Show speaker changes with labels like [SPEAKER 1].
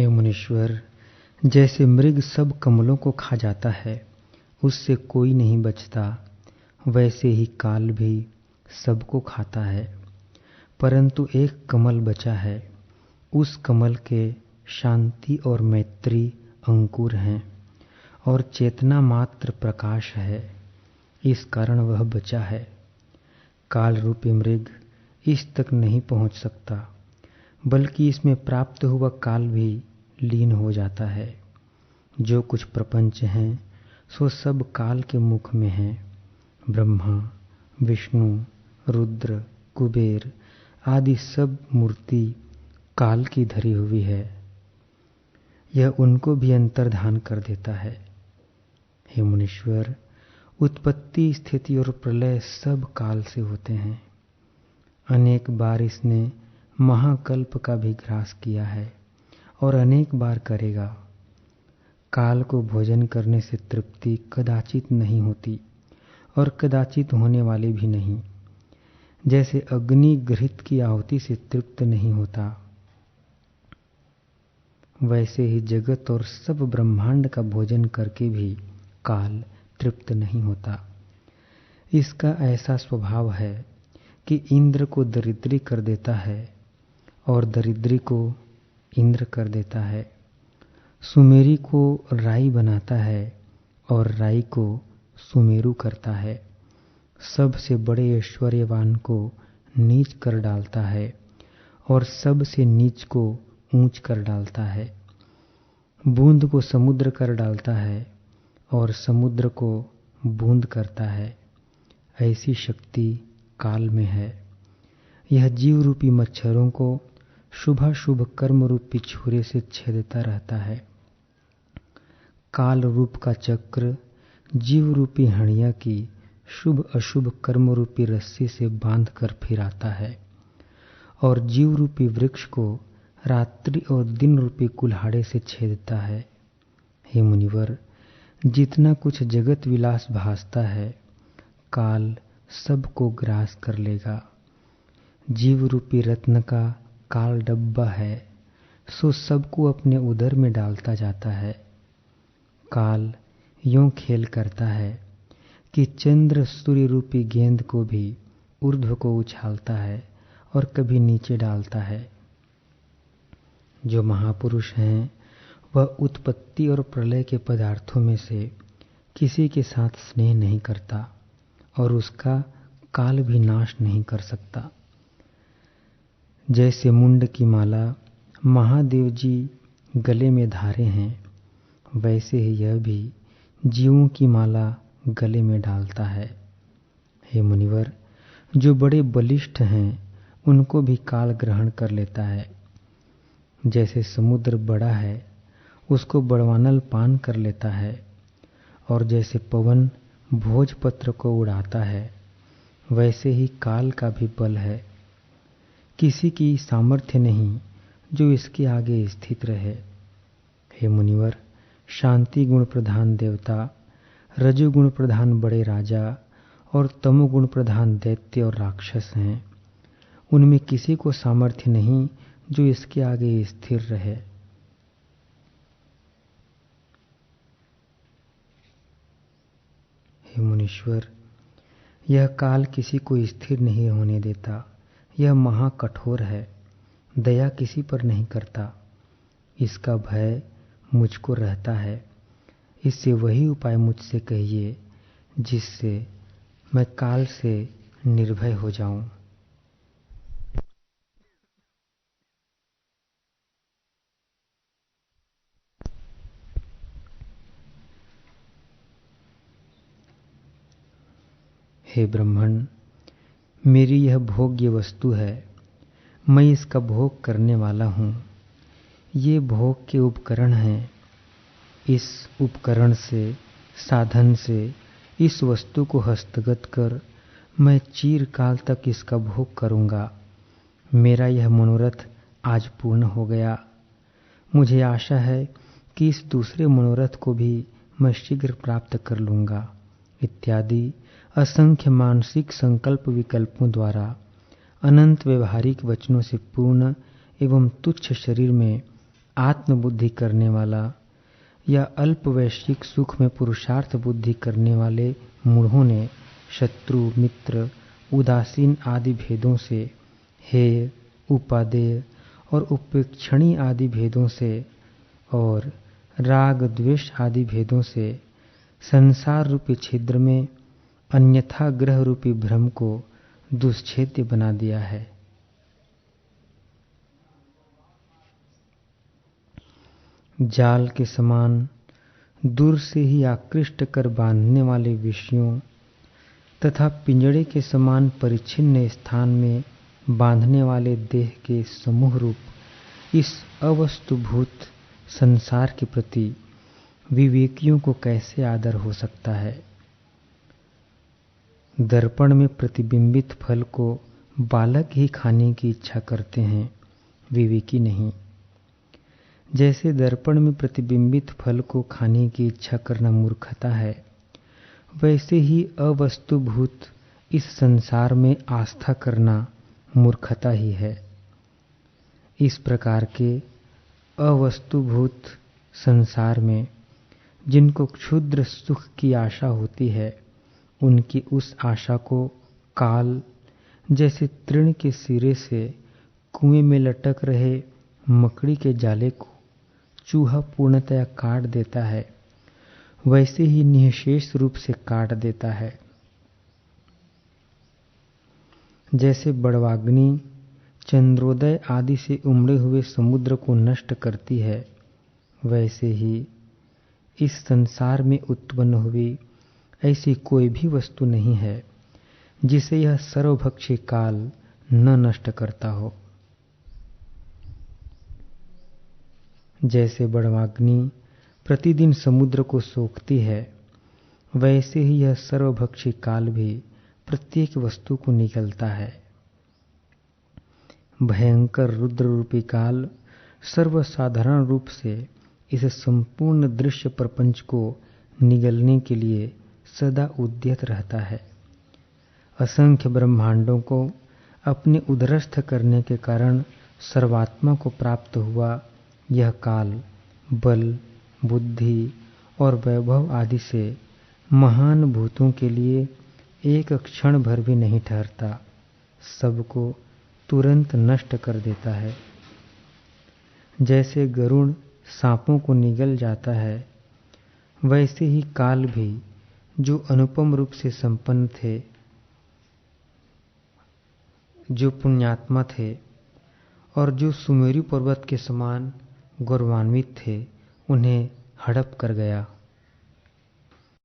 [SPEAKER 1] हे मुनीश्वर, जैसे मृग सब कमलों को खा जाता है, उससे कोई नहीं बचता, वैसे ही काल भी सबको खाता है। परंतु एक कमल बचा है, उस कमल के शांति और मैत्री अंकुर हैं और चेतना मात्र प्रकाश है, इस कारण वह बचा है। काल रूपी मृग इस तक नहीं पहुंच सकता, बल्कि इसमें प्राप्त हुआ काल भी लीन हो जाता है। जो कुछ प्रपंच हैं सो सब काल के मुख में हैं। ब्रह्मा, विष्णु, रुद्र, कुबेर आदि सब मूर्ति काल की धरी हुई है। यह उनको भी अंतर्धान कर देता है। हे मुनीश्वर, उत्पत्ति, स्थिति और प्रलय सब काल से होते हैं। अनेक बार इसने महाकल्प का भी ग्रास किया है और अनेक बार करेगा। काल को भोजन करने से तृप्ति कदाचित नहीं होती और कदाचित होने वाली भी नहीं। जैसे अग्नि घृत की आहुति से तृप्त नहीं होता, वैसे ही जगत और सब ब्रह्मांड का भोजन करके भी काल तृप्त नहीं होता। इसका ऐसा स्वभाव है कि इंद्र को दरिद्री कर देता है और दरिद्री को इंद्र कर देता है। सुमेरी को राई बनाता है और राई को सुमेरु करता है। सबसे बड़े ऐश्वर्यवान को नीच कर डालता है और सबसे नीच को ऊंच कर डालता है। बूंद को समुद्र कर डालता है और समुद्र को बूंद करता है। ऐसी शक्ति काल में है। यह जीव रूपी मच्छरों को शुभाशुभ कर्म रूपी छुरे से छेदता रहता है। काल रूप का चक्र जीव रूपी हणिया की शुभ अशुभ कर्म रूपी रस्सी से बांध कर फिराता है और जीव रूपी वृक्ष को रात्रि और दिन रूपी कुल्हाड़े से छेदता है। हे मुनिवर, जितना कुछ जगत विलास भासता है, काल सबको ग्रास कर लेगा। जीव रूपी रत्न का काल डब्बा है, सो सबको अपने उदर में डालता जाता है। काल यूं खेल करता है कि चंद्र सूर्य रूपी गेंद को भी ऊर्ध्व को उछालता है और कभी नीचे डालता है। जो महापुरुष हैं वह उत्पत्ति और प्रलय के पदार्थों में से किसी के साथ स्नेह नहीं करता और उसका काल भी नाश नहीं कर सकता। जैसे मुंड की माला महादेव जी गले में धारे हैं, वैसे ही यह भी जीवों की माला गले में डालता है। हे मुनिवर, जो बड़े बलिष्ठ हैं उनको भी काल ग्रहण कर लेता है। जैसे समुद्र बड़ा है, उसको बड़वानल पान कर लेता है, और जैसे पवन भोजपत्र को उड़ाता है, वैसे ही काल का भी बल है। किसी की सामर्थ्य नहीं जो इसके आगे स्थित रहे। हे मुनिवर, शांति गुण प्रधान देवता, रजोगुण प्रधान बड़े राजा और तमोगुण प्रधान दैत्य और राक्षस हैं। उनमें किसी को सामर्थ्य नहीं जो इसके आगे स्थिर रहे। हे मुनीश्वर, यह काल किसी को स्थिर नहीं होने देता। यह महाकठोर है, दया किसी पर नहीं करता। इसका भय मुझको रहता है। इससे वही उपाय मुझसे कहिए जिससे मैं काल से निर्भय हो जाऊं। हे ब्राह्मण, मेरी यह भोग्य वस्तु है, मैं इसका भोग करने वाला हूँ। ये भोग के उपकरण हैं। इस उपकरण से, साधन से इस वस्तु को हस्तगत कर मैं चिरकाल तक इसका भोग करूँगा। मेरा यह मनोरथ आज पूर्ण हो गया। मुझे आशा है कि इस दूसरे मनोरथ को भी मैं शीघ्र प्राप्त कर लूँगा। इत्यादि असंख्य मानसिक संकल्प विकल्पों द्वारा अनंत व्यवहारिक वचनों से पूर्ण एवं तुच्छ शरीर में आत्मबुद्धि करने वाला या अल्प वैश्विक सुख में पुरुषार्थ बुद्धि करने वाले मूढ़ों ने शत्रु मित्र उदासीन आदि भेदों से, हेय उपादेय और उपेक्षणीय आदि भेदों से और राग द्वेष आदि भेदों से संसार रूपी छिद्र में अन्यथा ग्रह रूपी भ्रम को दुष्छेद्य बना दिया है। जाल के समान दूर से ही आकृष्ट कर बांधने वाले विषयों तथा पिंजड़े के समान परिच्छिन्न स्थान में बांधने वाले देह के समूह रूप इस अवस्तुभूत संसार के प्रति विवेकियों को कैसे आदर हो सकता है। दर्पण में प्रतिबिंबित फल को बालक ही खाने की इच्छा करते हैं, विवेकी नहीं। जैसे दर्पण में प्रतिबिंबित फल को खाने की इच्छा करना मूर्खता है, वैसे ही अवस्तुभूत इस संसार में आस्था करना मूर्खता ही है। इस प्रकार के अवस्तुभूत संसार में जिनको क्षुद्र सुख की आशा होती है, उनकी उस आशा को काल जैसे तृण के सिरे से कुएं में लटक रहे मकड़ी के जाले को चूहा पूर्णतया काट देता है, वैसे ही निःशेष रूप से काट देता है। जैसे बड़वाग्नि चंद्रोदय आदि से उमड़े हुए समुद्र को नष्ट करती है, वैसे ही इस संसार में उत्पन्न हुई ऐसी कोई भी वस्तु नहीं है जिसे यह सर्वभक्षी काल न नष्ट करता हो। जैसे बड़वाग्नि प्रतिदिन समुद्र को सोखती है, वैसे ही यह सर्वभक्षी काल भी प्रत्येक वस्तु को निगलता है। भयंकर रुद्र रूपी काल सर्वसाधारण रूप से इस संपूर्ण दृश्य प्रपंच को निगलने के लिए सदा उद्यत रहता है। असंख्य ब्रह्मांडों को अपने उदरस्थ करने के कारण सर्वात्मा को प्राप्त हुआ यह काल बल बुद्धि और वैभव आदि से महान भूतों के लिए एक क्षण भर भी नहीं ठहरता, सबको तुरंत नष्ट कर देता है। जैसे गरुड़ सांपों को निगल जाता है, वैसे ही काल भी जो अनुपम रूप से संपन्न थे, जो पुण्यात्मा थे और जो सुमेरु पर्वत के समान गौरवान्वित थे, उन्हें हड़प कर गया।